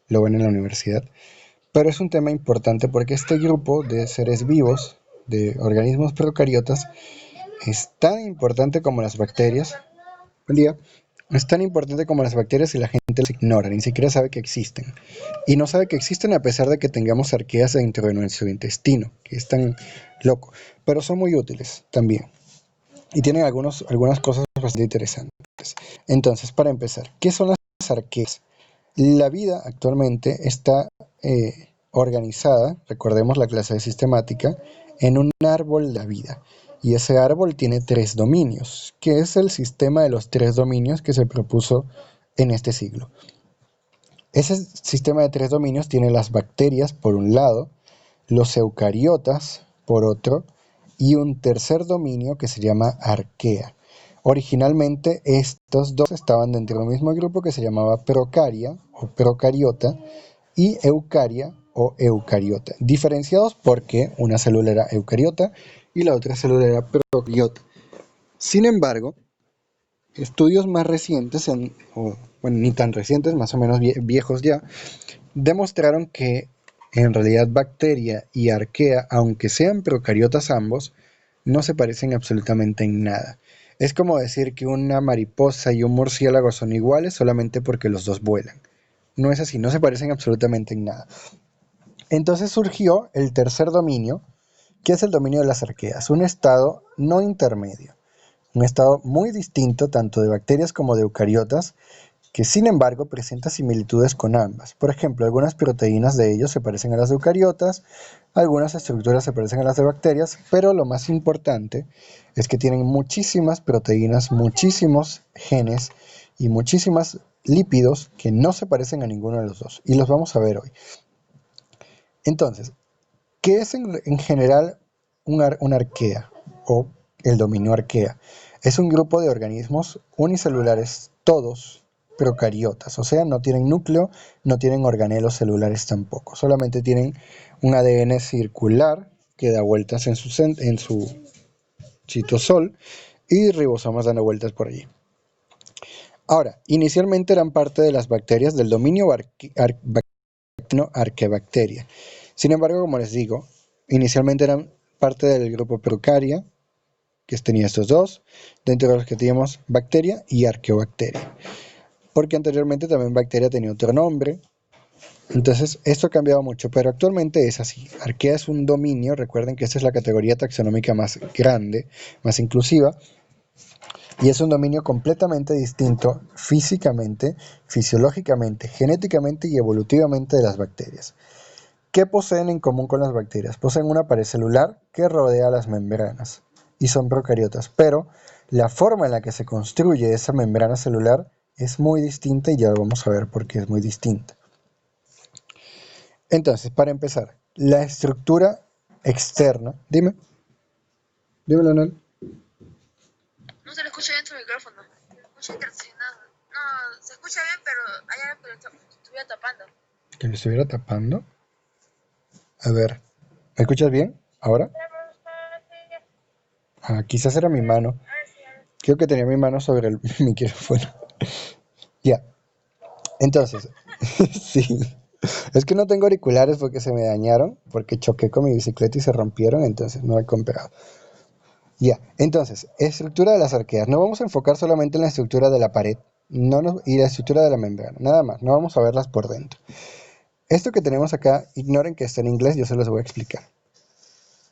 lo ven en la universidad. Pero es un tema importante porque este grupo de seres vivos, de organismos procariotas, es tan importante como las bacterias. Buen día. Es tan importante como las bacterias y la gente los ignora, ni siquiera sabe que existen. Y no sabe que existen a pesar de que tengamos arqueas dentro de nuestro intestino, que es tan loco. Pero son muy útiles también. Y tienen algunas cosas bastante interesantes. Entonces, para empezar, ¿qué son las arqueas? La vida actualmente está organizada, recordemos la clase de sistemática, en un árbol de la vida. Y ese árbol tiene tres dominios, que es el sistema de los tres dominios que se propuso en este siglo. Ese sistema de tres dominios tiene las bacterias por un lado, los eucariotas por otro, y un tercer dominio que se llama arquea. Originalmente estos dos estaban dentro del mismo grupo que se llamaba procaria o procariota y eucaria o eucariota, diferenciados porque una célula era eucariota y la otra célula era procariota. Sin embargo, estudios más recientes, bueno, ni tan recientes, más o menos viejos ya, demostraron que en realidad bacteria y arquea, aunque sean procariotas ambos, no se parecen absolutamente en nada. Es como decir que una mariposa y un murciélago son iguales solamente porque los dos vuelan. No es así, no se parecen absolutamente en nada. Entonces surgió el tercer dominio, que es el dominio de las arqueas, un estado no intermedio, un estado muy distinto tanto de bacterias como de eucariotas, que sin embargo presenta similitudes con ambas. Por ejemplo, algunas proteínas de ellos se parecen a las de eucariotas, algunas estructuras se parecen a las de bacterias, pero lo más importante es que tienen muchísimas proteínas, muchísimos genes y muchísimos lípidos que no se parecen a ninguno de los dos. Y los vamos a ver hoy. Entonces, ¿qué es en general una arquea o el dominio arquea? Es un grupo de organismos unicelulares, todos procariotas, o sea, no tienen núcleo, no tienen organelos celulares tampoco, solamente tienen un ADN circular que da vueltas en su citosol y ribosomas dando vueltas por allí. Ahora, inicialmente eran parte de las bacterias del dominio arquebacteria. Sin embargo, como les digo, inicialmente eran parte del grupo Procaria, que tenía estos dos, dentro de los que teníamos bacteria y arqueobacteria. Porque anteriormente también bacteria tenía otro nombre. Entonces, esto ha cambiado mucho, pero actualmente es así. Arquea es un dominio, recuerden que esta es la categoría taxonómica más grande, más inclusiva, y es un dominio completamente distinto físicamente, fisiológicamente, genéticamente y evolutivamente de las bacterias. ¿Qué poseen en común con las bacterias? Poseen una pared celular que rodea las membranas y son procariotas, pero la forma en la que se construye esa membrana celular es muy distinta y ya lo vamos a ver por qué es muy distinta. Entonces, para empezar, la estructura externa, dime, Leonel. No se le escucha bien tu micrófono. Se escucha interaccionado. No, se escucha bien, pero hay algo que lo estuviera tapando. ¿Que lo estuviera tapando? A ver, ¿me escuchas bien ahora? Ah, quizás era mi mano. Creo que tenía mi mano sobre el micrófono. Ya. Entonces, sí. Es que no tengo auriculares porque se me dañaron, porque choqué con mi bicicleta y se rompieron, entonces no he comprado. Ya, entonces, estructura de las arqueas. No vamos a enfocar solamente en la estructura de la pared y la estructura de la membrana, nada más. No vamos a verlas por dentro. Esto que tenemos acá, ignoren que está en inglés, yo se los voy a explicar.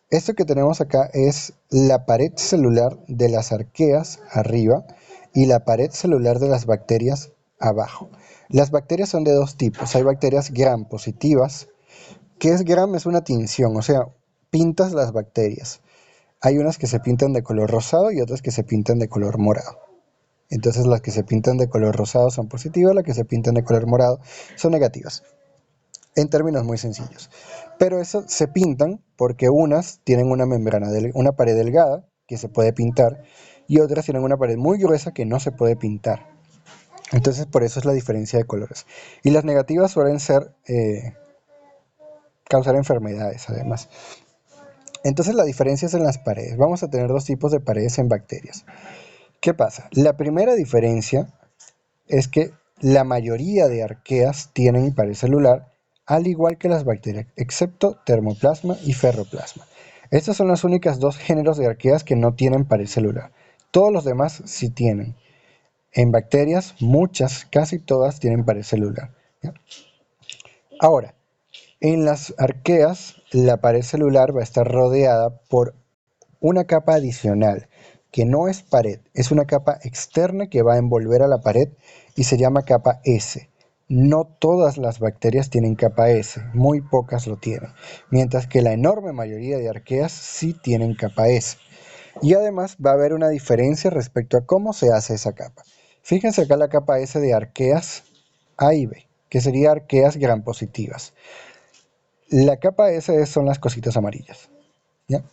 Esto que tenemos acá es la pared celular de las arqueas arriba y la pared celular de las bacterias abajo. Las bacterias son de dos tipos. Hay bacterias gram positivas. ¿Qué es gram? Es una tinción, o sea, pintas las bacterias. Hay unas que se pintan de color rosado y otras que se pintan de color morado. Entonces las que se pintan de color rosado son positivas, las que se pintan de color morado son negativas. En términos muy sencillos. Pero eso se pintan porque unas tienen una membrana, una pared delgada que se puede pintar y otras tienen una pared muy gruesa que no se puede pintar. Entonces por eso es la diferencia de colores. Y las negativas suelen causar enfermedades además. Entonces la diferencia es en las paredes. Vamos a tener dos tipos de paredes en bacterias. ¿Qué pasa? La primera diferencia es que La mayoría de arqueas tienen pared celular, al igual que las bacterias, excepto termoplasma y ferroplasma. Estas son las únicas dos géneros de arqueas que no tienen pared celular. Todos los demás sí tienen. En bacterias, muchas, casi todas tienen pared celular. ¿Ya? Ahora, en las arqueas, la pared celular va a estar rodeada por una capa adicional, que no es pared, es una capa externa que va a envolver a la pared y se llama capa S. No todas las bacterias tienen capa S, muy pocas lo tienen, mientras que la enorme mayoría de arqueas sí tienen capa S. Y además va a haber una diferencia respecto a cómo se hace esa capa. Fíjense acá la capa S de arqueas A y B, que sería arqueas gram positivas. La capa S son las cositas amarillas, ¿ya?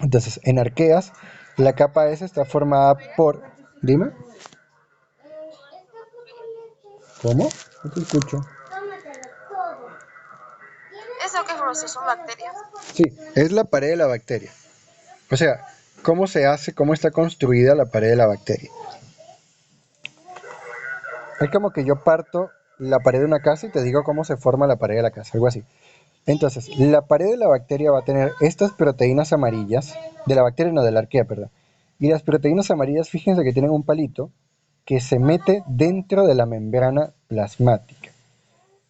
Entonces, en arqueas, la capa S está formada por... Dime. ¿Cómo? No te escucho. ¿Eso qué es, Rosy? ¿Son bacterias? Sí, es la pared de la bacteria. O sea, cómo se hace, cómo está construida la pared de la bacteria. Es como que yo parto la pared de una casa y te digo cómo se forma la pared de la casa, algo así. Entonces, la pared de la bacteria va a tener estas proteínas amarillas, de la bacteria no, de la arquea, perdón. Y las proteínas amarillas, fíjense que tienen un palito que se mete dentro de la membrana plasmática,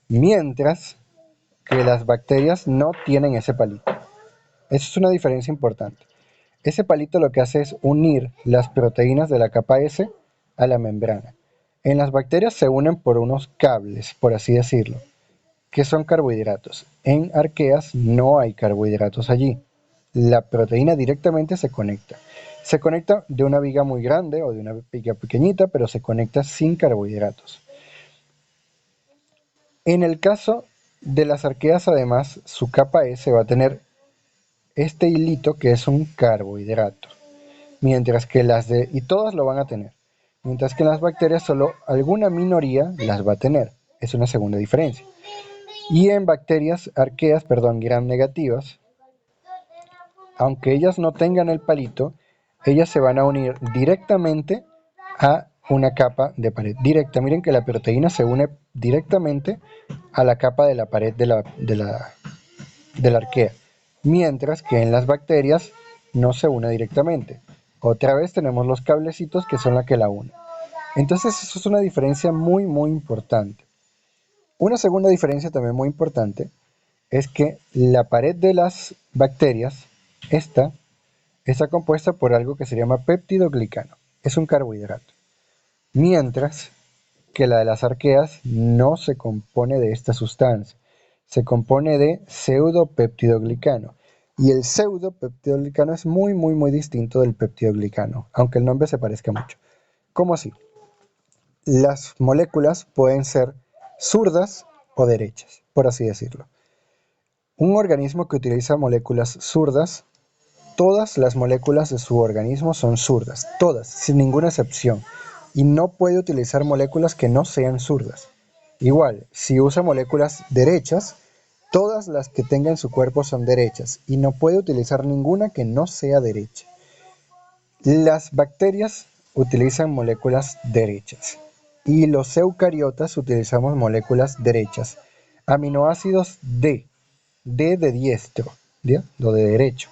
mientras que las bacterias no tienen ese palito. Eso es una diferencia importante. Ese palito lo que hace es unir las proteínas de la capa S a la membrana. En las bacterias se unen por unos cables, por así decirlo, que son carbohidratos. En arqueas no hay carbohidratos allí. La proteína directamente se conecta. Se conecta de una viga muy grande o de una viga pequeñita, pero se conecta sin carbohidratos. En el caso de las arqueas, además, su capa S va a tener este hilito que es un carbohidrato, mientras que y todas lo van a tener, mientras que en las bacterias solo alguna minoría las va a tener. Es una segunda diferencia. Y en bacterias arqueas, perdón, gram negativas, aunque ellas no tengan el palito, ellas se van a unir directamente a una capa de pared directa. Miren que la proteína se une directamente a la capa de la pared de la arquea, mientras que en las bacterias no se une directamente. Otra vez tenemos los cablecitos que son la que la unen. Entonces eso es una diferencia muy muy importante. Una segunda diferencia también muy importante es que la pared de las bacterias, esta, está compuesta por algo que se llama peptidoglicano. Es un carbohidrato. Mientras que la de las arqueas no se compone de esta sustancia. Se compone de pseudopeptidoglicano. Y el pseudopeptidoglicano es muy, muy, muy distinto del peptidoglicano, aunque el nombre se parezca mucho. ¿Cómo así? Las moléculas pueden ser zurdas o derechas, por así decirlo. Un organismo que utiliza moléculas zurdas, todas las moléculas de su organismo son zurdas, todas, sin ninguna excepción, y no puede utilizar moléculas que no sean zurdas. Igual, si usa moléculas derechas, todas las que tenga en su cuerpo son derechas, y no puede utilizar ninguna que no sea derecha. Las bacterias utilizan moléculas derechas, y los eucariotas utilizamos moléculas derechas. Aminoácidos D de diestro, ¿ya? Lo de derecho.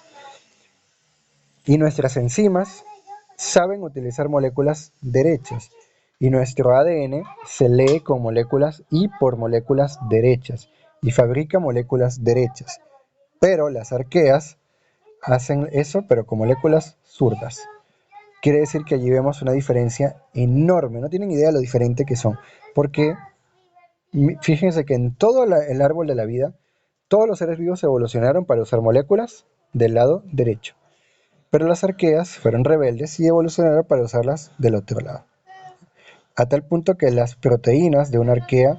Y nuestras enzimas saben utilizar moléculas derechas. Y nuestro ADN se lee con moléculas y por moléculas derechas. Y fabrica moléculas derechas. Pero las arqueas hacen eso, pero con moléculas zurdas. Quiere decir que allí vemos una diferencia enorme. No tienen idea de lo diferente que son. Porque fíjense que en todo el árbol de la vida, todos los seres vivos evolucionaron para usar moléculas del lado derecho. Pero las arqueas fueron rebeldes y evolucionaron para usarlas del otro lado. A tal punto que las proteínas de una arquea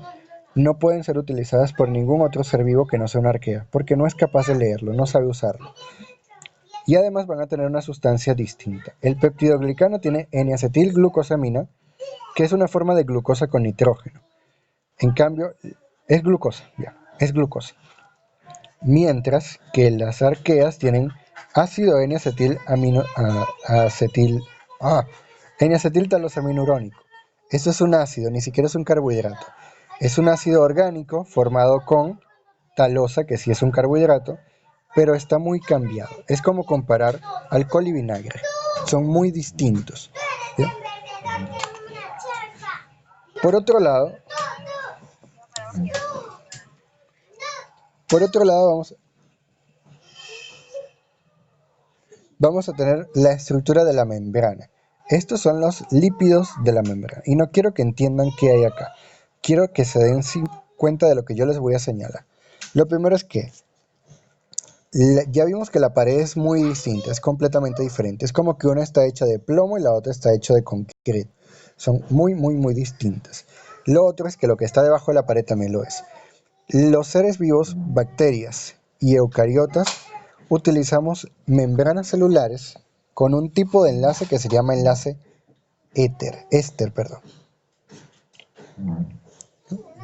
no pueden ser utilizadas por ningún otro ser vivo que no sea una arquea, porque no es capaz de leerlo, no sabe usarlo. Y además van a tener una sustancia distinta. El peptidoglicano tiene N-acetilglucosamina, que es una forma de glucosa con nitrógeno. En cambio, es glucosa, ya, es glucosa. Mientras que las arqueas tienen ácido N-acetiltalosamina urónico. Esto es un ácido, ni siquiera es un carbohidrato. Es un ácido orgánico formado con talosa, que sí es un carbohidrato, pero está muy cambiado. Es como comparar alcohol y vinagre. Son muy distintos. ¿Ya? Por otro lado, por otro lado vamos a tener la estructura de la membrana. Estos son los lípidos de la membrana. Y no quiero que entiendan qué hay acá. Quiero que se den cuenta de lo que yo les voy a señalar. Lo primero es que ya vimos que la pared es muy distinta, es completamente diferente. Es como que una está hecha de plomo y la otra está hecha de concreto. Son muy, muy, muy distintas. Lo otro es que lo que está debajo de la pared también lo es. Los seres vivos, bacterias y eucariotas, utilizamos membranas celulares con un tipo de enlace que se llama enlace éster, perdón.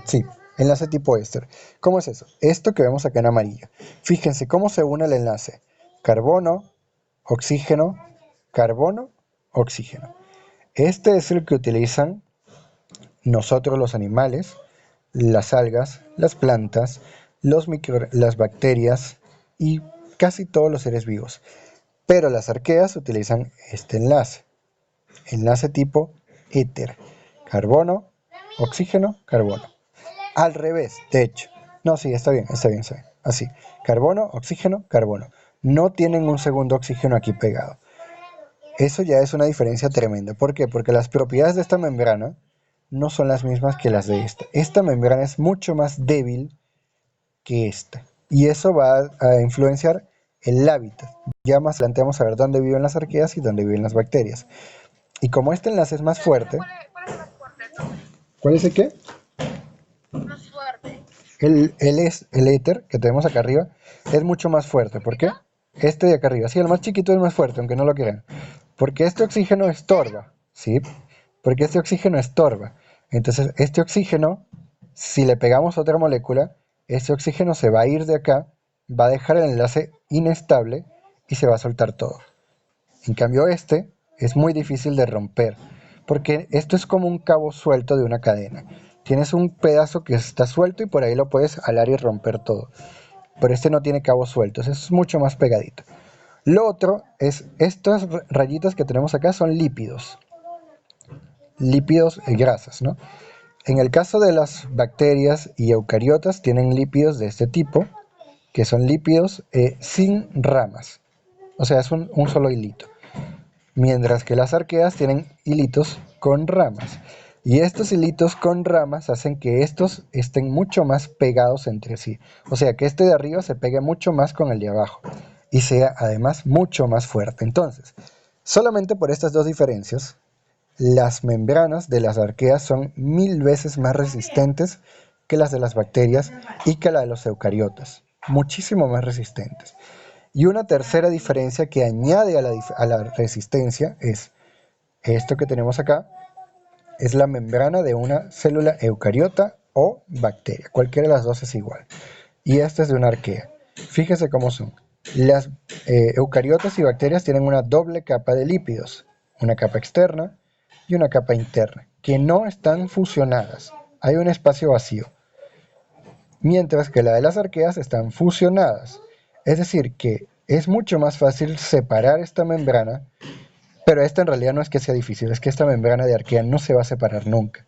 Sí, enlace tipo éster. ¿Cómo es eso? Esto que vemos acá en amarillo. Fíjense cómo se une el enlace. Carbono, oxígeno, carbono, oxígeno. Este es el que utilizan nosotros los animales, las algas, las plantas, las bacterias y casi todos los seres vivos. Pero las arqueas utilizan este enlace tipo éter. Carbono, oxígeno, carbono. Al revés, de hecho. No, sí, está bien, está bien, está bien. Así. Carbono, oxígeno, carbono. No tienen un segundo oxígeno aquí pegado. Eso ya es una diferencia tremenda. ¿Por qué? Porque las propiedades de esta membrana no son las mismas que las de esta. Esta membrana es mucho más débil que esta. Y eso va a influenciar el hábitat. Ya más adelante vamos a ver dónde viven las arqueas y dónde viven las bacterias. Y como este enlace es más fuerte... ¿Cuál es más fuerte entonces? ¿Cuál es el qué? Más fuerte. El éter que tenemos acá arriba es mucho más fuerte. ¿Por qué? Este de acá arriba. Sí, el más chiquito es más fuerte, aunque no lo crean. Porque este oxígeno estorba. ¿Sí? Porque este oxígeno estorba. Entonces, este oxígeno, si le pegamos otra molécula, este oxígeno se va a ir de acá, va a dejar el enlace inestable y se va a soltar todo. En cambio, este es muy difícil de romper, porque esto es como un cabo suelto de una cadena. Tienes un pedazo que está suelto y por ahí lo puedes alar y romper todo. Pero este no tiene cabos sueltos, es mucho más pegadito. Lo otro es, estas rayitas que tenemos acá son lípidos. Lípidos y grasas, ¿no? En el caso de las bacterias y eucariotas tienen lípidos de este tipo, que son lípidos sin ramas. O sea, es un solo hilito. Mientras que las arqueas tienen hilitos con ramas. Y estos hilitos con ramas hacen que estos estén mucho más pegados entre sí. O sea, que este de arriba se pegue mucho más con el de abajo. Y sea además mucho más fuerte. Entonces, solamente por estas dos diferencias, las membranas de las arqueas son 1000 veces más resistentes que las de las bacterias y que la de los eucariotas. Muchísimo más resistentes. Y una tercera diferencia que añade a la resistencia es esto que tenemos acá, es la membrana de una célula eucariota o bacteria. Cualquiera de las dos es igual. Y esta es de una arquea. Fíjese cómo son. Las eucariotas y bacterias tienen una doble capa de lípidos, una capa externa y una capa interna, que no están fusionadas. Hay un espacio vacío. Mientras que la de las arqueas están fusionadas. Es decir, que es mucho más fácil separar esta membrana, pero esta en realidad no es que sea difícil, es que esta membrana de arquea no se va a separar nunca.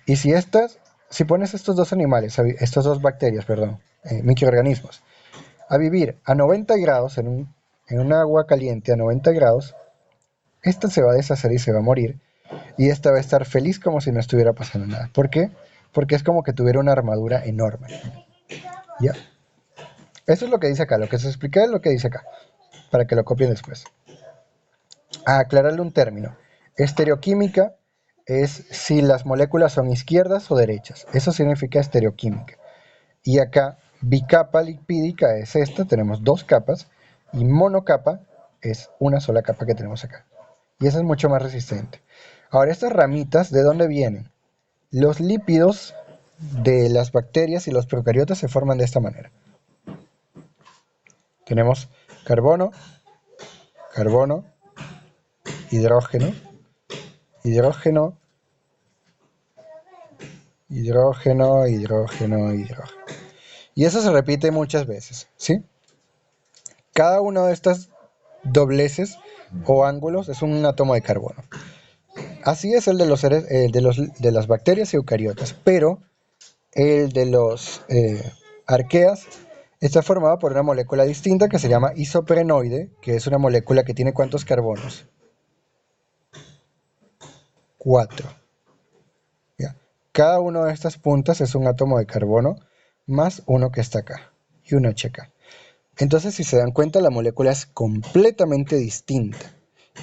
Y si pones estos dos animales, estos dos bacterias, perdón, microorganismos, a vivir a 90 grados en un agua caliente a 90 grados, esta se va a deshacer y se va a morir, y esta va a estar feliz como si no estuviera pasando nada. ¿Por qué? Porque es como que tuviera una armadura enorme. ¿Ya? Eso es lo que dice acá, lo que se explica es lo que dice acá, para que lo copien después. A aclararle un término. Estereoquímica es si las moléculas son izquierdas o derechas. Eso significa estereoquímica. Y acá, bicapa lipídica es esta, tenemos dos capas, y monocapa es una sola capa que tenemos acá. Y esa es mucho más resistente. Ahora, estas ramitas, ¿de dónde vienen? Los lípidos de las bacterias y los procariotas se forman de esta manera. Tenemos carbono, carbono, hidrógeno, hidrógeno, hidrógeno, hidrógeno, hidrógeno. Y eso se repite muchas veces, ¿sí? Cada uno de estas dobleces o ángulos es un átomo de carbono. Así es el de los seres, de las bacterias eucariotas, pero el de los arqueas está formado por una molécula distinta que se llama isoprenoide, que es una molécula que tiene ¿cuántos carbonos? 4. ¿Ya? Cada una de estas puntas es un átomo de carbono más uno que está acá y un H acá. Entonces, si se dan cuenta, la molécula es completamente distinta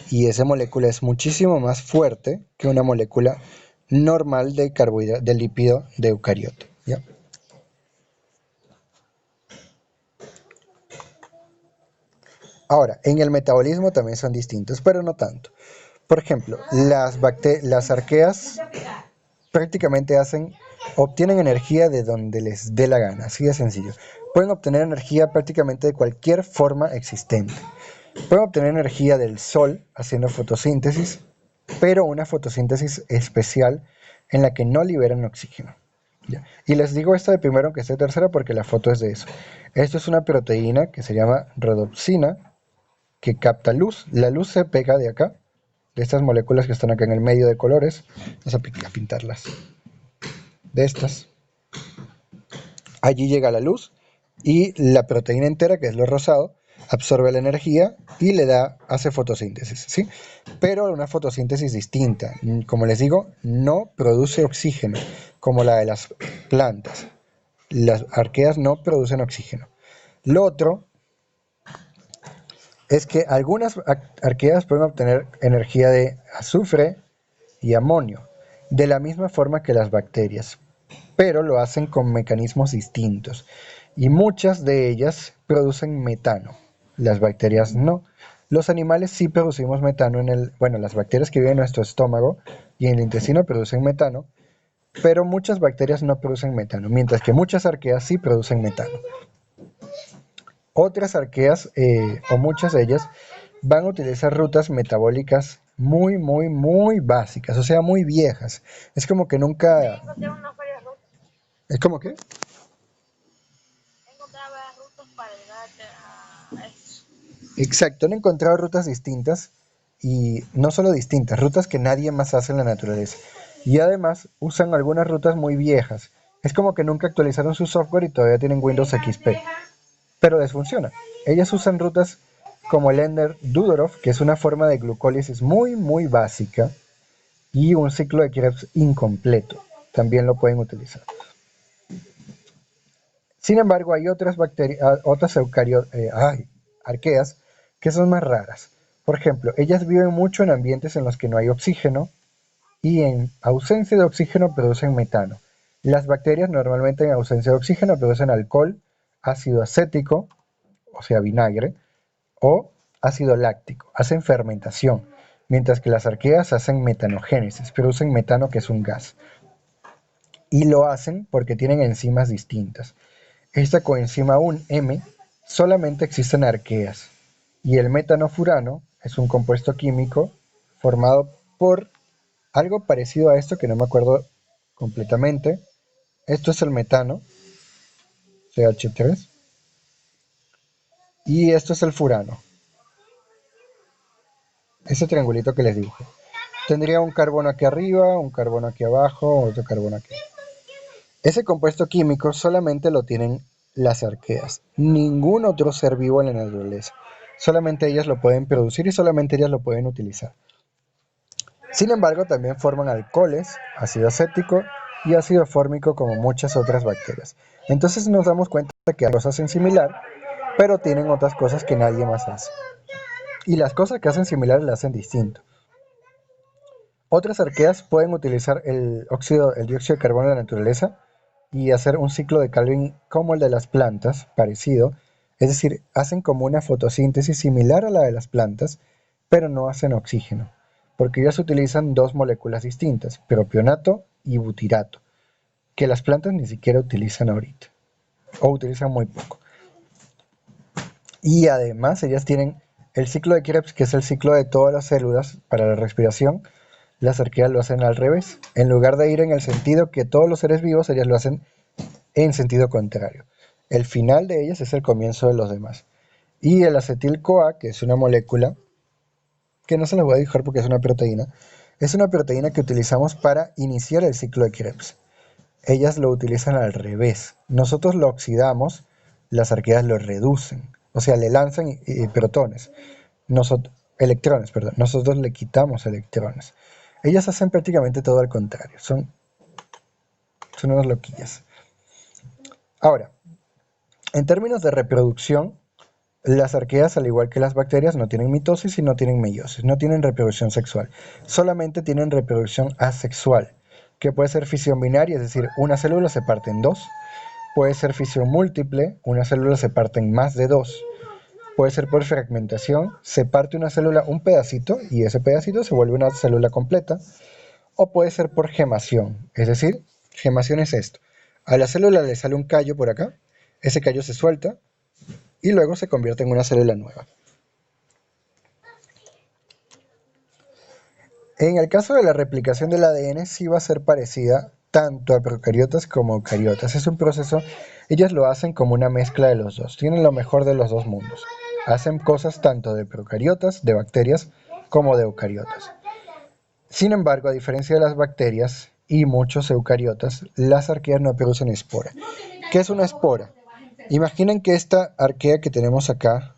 y esa molécula es muchísimo más fuerte que una molécula normal de carbohidrato, de lípido de eucarioto. ¿Ya? Ahora, en el metabolismo también son distintos, pero no tanto. Por ejemplo, las arqueas prácticamente obtienen energía de donde les dé la gana, así de sencillo. Pueden obtener energía prácticamente de cualquier forma existente. Pueden obtener energía del sol haciendo fotosíntesis, pero una fotosíntesis especial en la que no liberan oxígeno. ¿Ya? Y les digo esta de primero, aunque esté tercera, porque la foto es de eso. Esto es una proteína que se llama rodopsina, que capta luz. La luz se pega de acá, de estas moléculas que están acá en el medio de colores. Vamos a pintarlas. De estas. Allí llega la luz y la proteína entera, que es lo rosado, absorbe la energía y hace fotosíntesis, ¿sí? Pero una fotosíntesis distinta. Como les digo, no produce oxígeno como la de las plantas. Las arqueas no producen oxígeno. Lo otro es que algunas arqueas pueden obtener energía de azufre y amonio, de la misma forma que las bacterias, pero lo hacen con mecanismos distintos. Y muchas de ellas producen metano, las bacterias no. Los animales sí producimos metano bueno, las bacterias que viven en nuestro estómago y en el intestino producen metano, pero muchas bacterias no producen metano, mientras que muchas arqueas sí producen metano. Otras arqueas, o muchas de ellas, van a utilizar rutas metabólicas muy, muy, muy básicas, o sea, muy viejas. Es como que nunca... ¿Es como que? Exacto, han encontrado rutas distintas y no solo distintas, rutas que nadie más hace en la naturaleza. Y además usan algunas rutas muy viejas. Es como que nunca actualizaron su software y todavía tienen Windows XP. Pero les funciona. Ellas usan rutas como el Ender-Dudorov, que es una forma de glucólisis muy, muy básica, y un ciclo de Krebs incompleto. También lo pueden utilizar. Sin embargo, hay otras arqueas que son más raras. Por ejemplo, ellas viven mucho en ambientes en los que no hay oxígeno y en ausencia de oxígeno producen metano. Las bacterias normalmente en ausencia de oxígeno producen alcohol, ácido acético, o sea, vinagre, o ácido láctico, hacen fermentación, mientras que las arqueas hacen metanogénesis, producen metano que es un gas. Y lo hacen porque tienen enzimas distintas. Esta coenzima 1-M solamente existe en arqueas y el metanofurano es un compuesto químico formado por algo parecido a esto que no me acuerdo completamente. Esto es el metano, CH3, y esto es el furano, ese triangulito que les dibujé. Tendría un carbono aquí arriba, un carbono aquí abajo, otro carbono aquí. Ese compuesto químico solamente lo tienen las arqueas, ningún otro ser vivo en la naturaleza. Solamente ellas lo pueden producir y solamente ellas lo pueden utilizar. Sin embargo, también forman alcoholes, ácido acético y ácido fórmico como muchas otras bacterias. Entonces nos damos cuenta de que cosas hacen similar, pero tienen otras cosas que nadie más hace. Y las cosas que hacen similar las hacen distinto. Otras arqueas pueden utilizar el dióxido de carbono de la naturaleza y hacer un ciclo de Calvin como el de las plantas, parecido. Es decir, hacen como una fotosíntesis similar a la de las plantas, pero no hacen oxígeno, porque ellas utilizan dos moléculas distintas, propionato y butirato, que las plantas ni siquiera utilizan ahorita, o utilizan muy poco. Y además ellas tienen el ciclo de Krebs, que es el ciclo de todas las células para la respiración, Las arqueas lo hacen al revés. En lugar de ir en el sentido que todos los seres vivos, ellas lo hacen en sentido contrario. El final de ellas es el comienzo de los demás. Y el acetil-CoA, que es una molécula, que no se las voy a dibujar porque es una proteína que utilizamos para iniciar el ciclo de Krebs. Ellas lo utilizan al revés. Nosotros lo oxidamos, las arqueas lo reducen. O sea, le lanzan protones. Electrones, perdón. Nosotros le quitamos electrones. Ellas hacen prácticamente todo al contrario. Son unas loquillas. Ahora, en términos de reproducción, las arqueas, al igual que las bacterias, no tienen mitosis y no tienen meiosis, no tienen reproducción sexual, solamente tienen reproducción asexual, que puede ser fisión binaria, es decir, una célula se parte en dos, puede ser fisión múltiple, una célula se parte en más de dos, puede ser por fragmentación, se parte una célula un pedacito y ese pedacito se vuelve una célula completa, o puede ser por gemación, es decir, gemación es esto, a la célula le sale un callo por acá, ese callo se suelta, y luego se convierte en una célula nueva. En el caso de la replicación del ADN, sí va a ser parecida tanto a procariotas como a eucariotas. Es un proceso, ellas lo hacen como una mezcla de los dos, tienen lo mejor de los dos mundos. Hacen cosas tanto de procariotas, de bacterias, como de eucariotas. Sin embargo, a diferencia de las bacterias y muchos eucariotas, las arqueas no producen espora. ¿Qué es una espora? Imaginen que esta arquea que tenemos acá,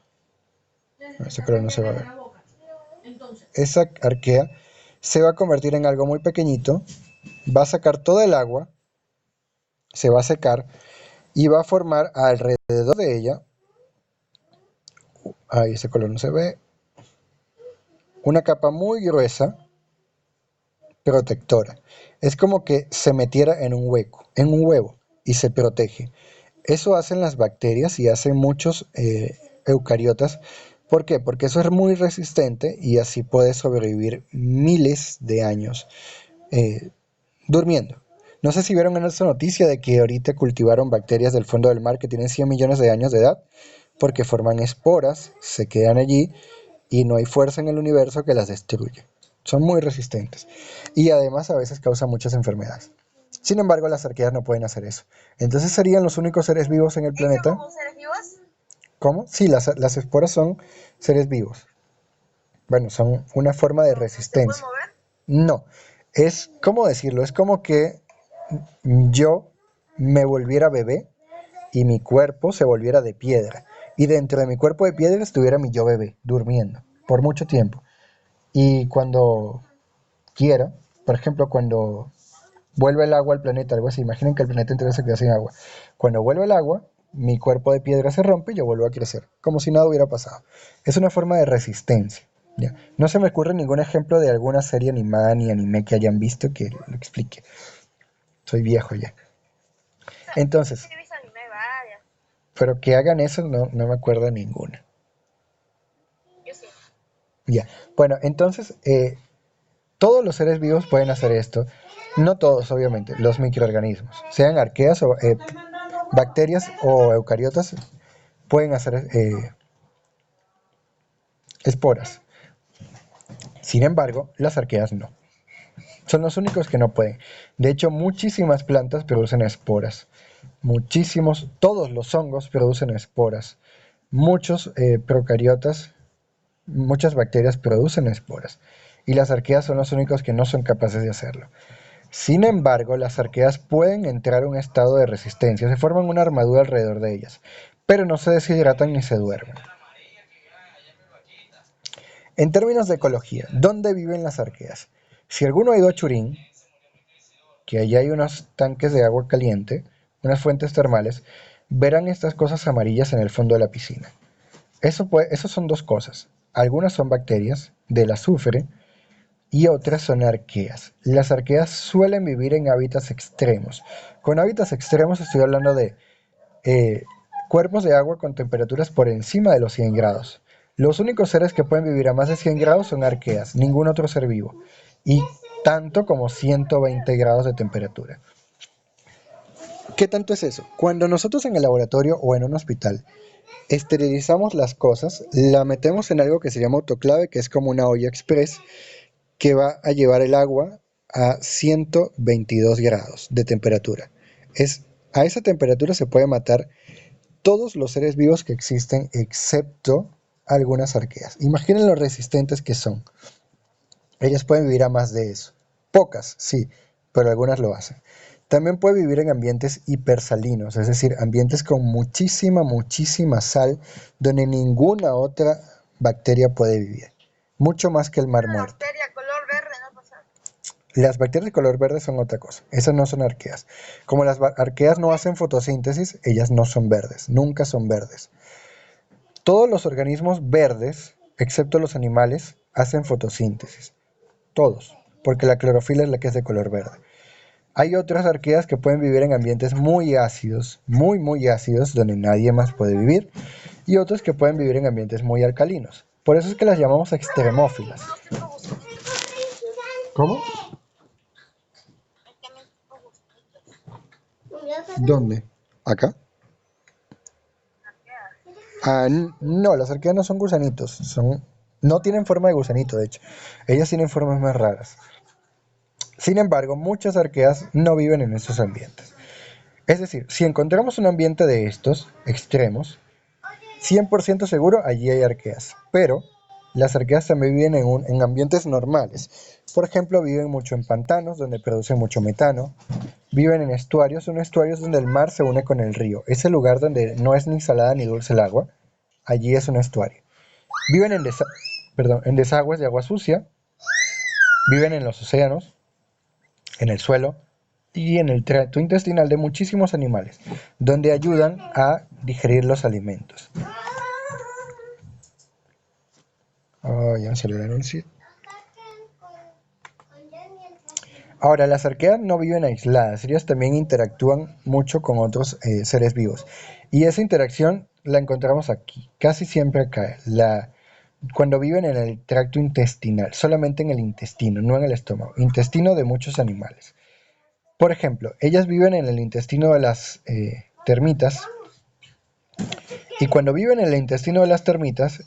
ese color no se va a ver, esa arquea se va a convertir en algo muy pequeñito, va a sacar todo el agua, se va a secar y va a formar alrededor de ella, ahí ese color no se ve, una capa muy gruesa, protectora. Es como que se metiera en un hueco, en un huevo, y se protege. Eso hacen las bacterias y hacen muchos eucariotas. ¿Por qué? Porque eso es muy resistente y así puede sobrevivir miles de años durmiendo. No sé si vieron en esta noticia de que ahorita cultivaron bacterias del fondo del mar que tienen 100 millones de años de edad porque forman esporas, se quedan allí y no hay fuerza en el universo que las destruya. Son muy resistentes y además a veces causan muchas enfermedades. Sin embargo, las arqueas no pueden hacer eso. Entonces serían los únicos seres vivos en el planeta. ¿Cómo seres vivos? ¿Cómo? Sí, las esporas son seres vivos. Bueno, son una forma de resistencia. ¿Se pueden mover? No, es, ¿cómo decirlo? Es como que yo me volviera bebé y mi cuerpo se volviera de piedra. Y dentro de mi cuerpo de piedra estuviera mi yo bebé, durmiendo, por mucho tiempo. Y cuando quiera, por ejemplo, cuando vuelve el agua al planeta, algo así, imaginen que el planeta entero se queda sin agua. Cuando vuelve el agua, mi cuerpo de piedra se rompe y yo vuelvo a crecer, como si nada hubiera pasado. Es una forma de resistencia. ¿Ya? No se me ocurre ningún ejemplo de alguna serie animada ni anime que hayan visto que lo explique. Soy viejo ya. Entonces, He visto anime varias. pero que hagan eso no me acuerdo de ninguna. Yo sí. Ya. Bueno, entonces, todos los seres vivos pueden hacer esto. No todos, obviamente, los microorganismos, sean arqueas o bacterias o eucariotas, pueden hacer esporas. Sin embargo, las arqueas no. Son los únicos que no pueden. De hecho, muchísimas plantas producen esporas. Todos los hongos producen esporas. Muchos procariotas, muchas bacterias producen esporas. Y las arqueas son los únicos que no son capaces de hacerlo. Sin embargo, las arqueas pueden entrar en un estado de resistencia, se forman una armadura alrededor de ellas, pero no se deshidratan ni se duermen. En términos de ecología, ¿dónde viven las arqueas? Si alguno ha ido a Churín, que allí hay unos tanques de agua caliente, unas fuentes termales, verán estas cosas amarillas en el fondo de la piscina. Eso son dos cosas. Algunas son bacterias del azufre y otras son arqueas. Las arqueas suelen vivir en hábitats extremos. Con hábitats extremos estoy hablando de cuerpos de agua con temperaturas por encima de los 100 grados. Los únicos seres que pueden vivir a más de 100 grados son arqueas, ningún otro ser vivo. Y tanto como 120 grados de temperatura. ¿Qué tanto es eso? Cuando nosotros en el laboratorio o en un hospital esterilizamos las cosas, la metemos en algo que se llama autoclave, que es como una olla express, que va a llevar el agua a 122 grados de temperatura. A esa temperatura se puede matar todos los seres vivos que existen excepto algunas arqueas. Imaginen lo resistentes que son. Ellas pueden vivir a más de eso. Pocas, sí, pero algunas lo hacen. También puede vivir en ambientes hipersalinos, es decir, ambientes con muchísima, muchísima sal, donde ninguna otra bacteria puede vivir. Mucho más que el mar Una muerto. bacteria color verde, no pasa. Las bacterias de color verde son otra cosa. Esas no son arqueas. Como las arqueas no hacen fotosíntesis, ellas no son verdes. Nunca son verdes. Todos los organismos verdes, excepto los animales, hacen fotosíntesis. Todos. Porque la clorofila es la que es de color verde. Hay otras arqueas que pueden vivir en ambientes muy ácidos, muy, muy ácidos, donde nadie más puede vivir. Y otros que pueden vivir en ambientes muy alcalinos. Por eso es que las llamamos extremófilas. Unos tipo gusanitos. ¿Cómo? Hay también tipo gusanitos. ¿Dónde? ¿Acá? No, las arqueas no son gusanitos, no tienen forma de gusanito, de hecho. Ellas tienen formas más raras. Sin embargo, muchas arqueas no viven en esos ambientes. Es decir, si encontramos un ambiente de estos extremos, 100% seguro allí hay arqueas. Pero las arqueas también viven en ambientes normales. Por ejemplo, viven mucho en pantanos, donde producen mucho metano. Viven en estuarios, son estuarios donde el mar se une con el río. Ese lugar donde no es ni salada ni dulce el agua, allí es un estuario. Viven en desagües de agua sucia, viven en los océanos, en el suelo y en el tracto intestinal de muchísimos animales, donde ayudan a digerir los alimentos. Oh, ya me salió el anuncio. Ahora, las arqueas no viven aisladas, ellas también interactúan mucho con otros seres vivos. Y esa interacción la encontramos aquí, casi siempre acá, cuando viven en el tracto intestinal, solamente en el intestino, no en el estómago, intestino de muchos animales. Por ejemplo, ellas viven en el intestino de las termitas, y cuando viven en el intestino de las termitas,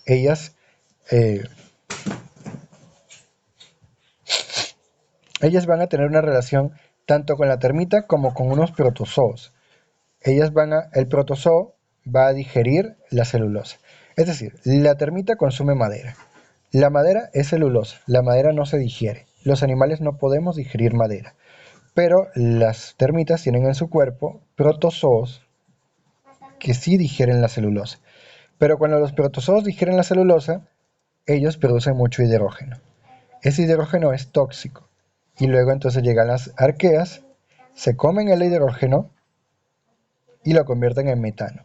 eh, ellas van a tener una relación tanto con la termita como con unos protozoos. El protozoo va a digerir la celulosa. Es decir, la termita consume madera. La madera es celulosa, la madera no se digiere. Los animales no podemos digerir madera. Pero las termitas tienen en su cuerpo protozoos que sí digieren la celulosa. Pero cuando los protozoos digieren la celulosa, ellos producen mucho hidrógeno. Ese hidrógeno es tóxico. Y luego entonces llegan las arqueas, se comen el hidrógeno y lo convierten en metano.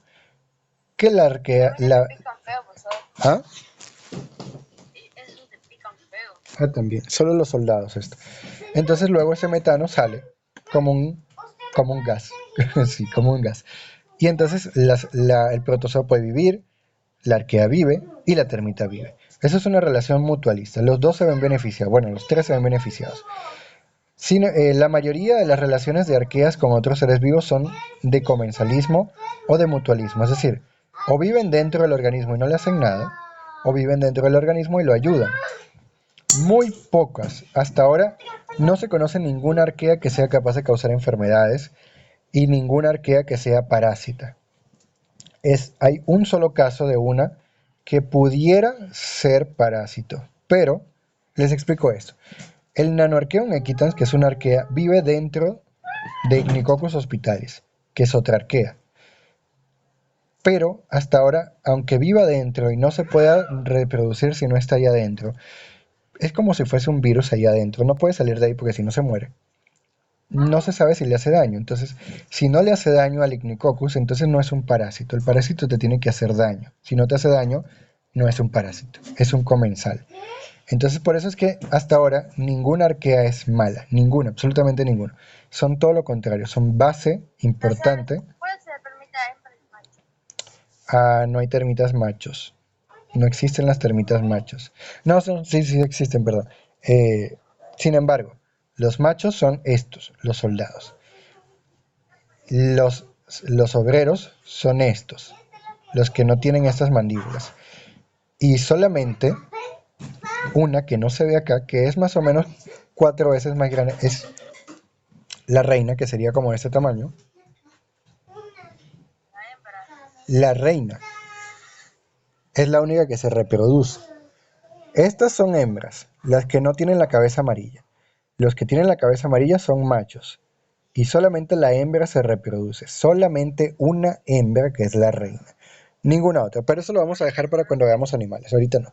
Que la arquea... A veces te pican feo, pues, ¿sabes? ¿Ah? Y esos te pican feo. Ah, también. Solo los soldados esto. Entonces luego ese metano sale como un gas. Sí, como un gas. Y entonces el protozoo puede vivir, la arquea vive y la termita vive. Eso es una relación mutualista. Los dos se ven beneficiados. Bueno, los tres se ven beneficiados. La mayoría de las relaciones de arqueas con otros seres vivos son de comensalismo o de mutualismo. Es decir, o viven dentro del organismo y no le hacen nada, o viven dentro del organismo y lo ayudan. Muy pocas. Hasta ahora no se conoce ninguna arquea que sea capaz de causar enfermedades y ninguna arquea que sea parásita. Hay un solo caso de una que pudiera ser parásito, pero les explico esto. El Nanoarchaeum equitans, que es una arquea, vive dentro de Ignicoccus hospitalis, que es otra arquea. Pero hasta ahora, aunque viva dentro y no se pueda reproducir si no está allá adentro, es como si fuese un virus allá adentro. No puede salir de ahí porque si no se muere. No se sabe si le hace daño. Entonces, si no le hace daño al Ignicoccus, entonces no es un parásito. El parásito te tiene que hacer daño. Si no te hace daño, no es un parásito, es un comensal. Entonces, por eso es que hasta ahora ninguna arquea es mala, ninguna, absolutamente ninguna. Son todo lo contrario, son base importante. ¿Cuál se le permite a hembra y macho? No hay termitas machos, no existen las termitas machos. No, sí existen, perdón. Sin embargo, los machos son estos, los soldados. Los obreros son estos, los que no tienen estas mandíbulas. Y solamente una que no se ve acá, que es más o menos 4 veces más grande, es la reina, que sería como de este tamaño. La reina es la única que se reproduce. Estas son hembras, las que no tienen la cabeza amarilla. Los que tienen la cabeza amarilla son machos. Y solamente la hembra se reproduce. Solamente una hembra, que es la reina. Ninguna otra. Pero eso lo vamos a dejar para cuando veamos animales. Ahorita no.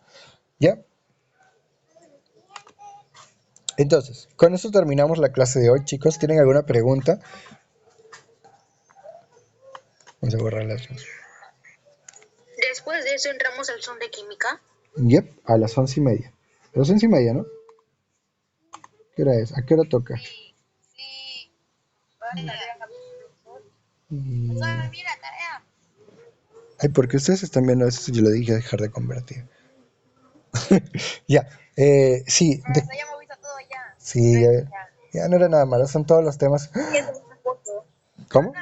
¿Ya? Entonces, con esto terminamos la clase de hoy, chicos. ¿Tienen alguna pregunta? Vamos a borrar las dos. Después de eso entramos al son de química. Yep, a las 11:30. A las 11:30, ¿no? ¿Qué hora es? ¿A qué hora toca? Sí. Mira, tarea. Ay, porque ustedes están viendo eso, yo le dije dejar de convertir. Ya, sí, Ya hemos visto todo ya. sí, ya no era nada malo, son todos los temas. ¿Cómo?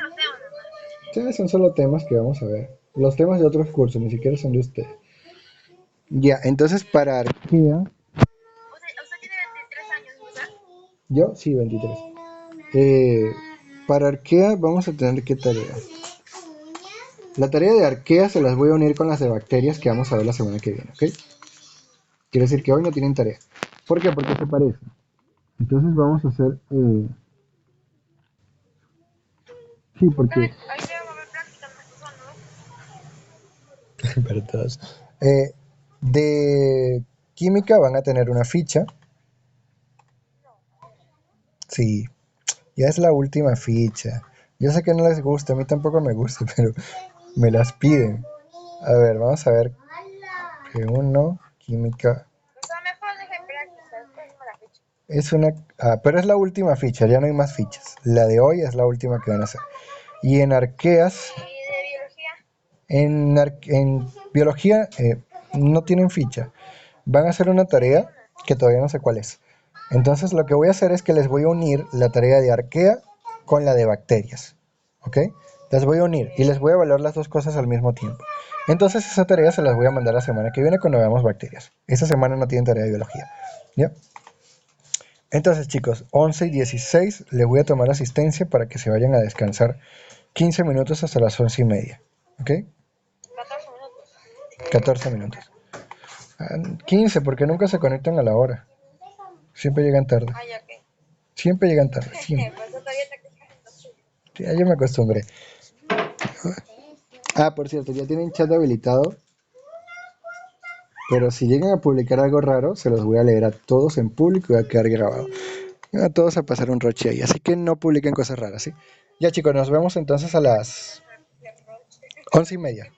Sí, son solo temas que vamos a ver. Los temas de otros cursos, ni siquiera son de ustedes. Ya, entonces para arquea, Usted tiene 23 años, ¿verdad? yo sí, 23. Para arquea vamos a tener qué tarea. La tarea de arquea se las voy a unir con las de bacterias que vamos a ver la semana que viene, ¿ok? Quiere decir que hoy no tienen tarea. ¿Por qué? Porque se parecen. Entonces vamos a hacer... sí, porque... Ahí debemos ver prácticas ¿no? para todos. De química van a tener una ficha. Sí, ya es la última ficha. Yo sé que no les gusta, a mí tampoco me gusta, pero me las piden. A ver, vamos a ver. Uno, química. Mejor dejen prácticas, después me la fecha. Es una... Ah, pero es la última ficha, ya no hay más fichas. La de hoy es la última que van a hacer. Y en arqueas... ¿Y de biología? En biología no tienen ficha. Van a hacer una tarea que todavía no sé cuál es. Entonces lo que voy a hacer es que les voy a unir la tarea de arquea con la de bacterias. ¿Ok? Las voy a unir y les voy a evaluar las dos cosas al mismo tiempo. Entonces esa tarea se las voy a mandar la semana que viene cuando veamos bacterias. Esta semana no tienen tarea de biología. ¿Ya? Entonces chicos, 11:16 les voy a tomar asistencia para que se vayan a descansar 15 minutos hasta las 11:30. ¿Ok? 14 minutos. 14 minutos. 15 porque nunca se conectan a la hora. Siempre llegan tarde. Ah, ya que. Siempre llegan tarde. Siempre. Pues todavía te quejas. Sí, ya me acostumbré. Ah, por cierto, ya tienen chat habilitado. Pero si llegan a publicar algo raro, se los voy a leer a todos en público y va a quedar grabado. A todos a pasar un roche ahí. Así que no publiquen cosas raras, ¿sí? Ya chicos, nos vemos entonces a las 11:30.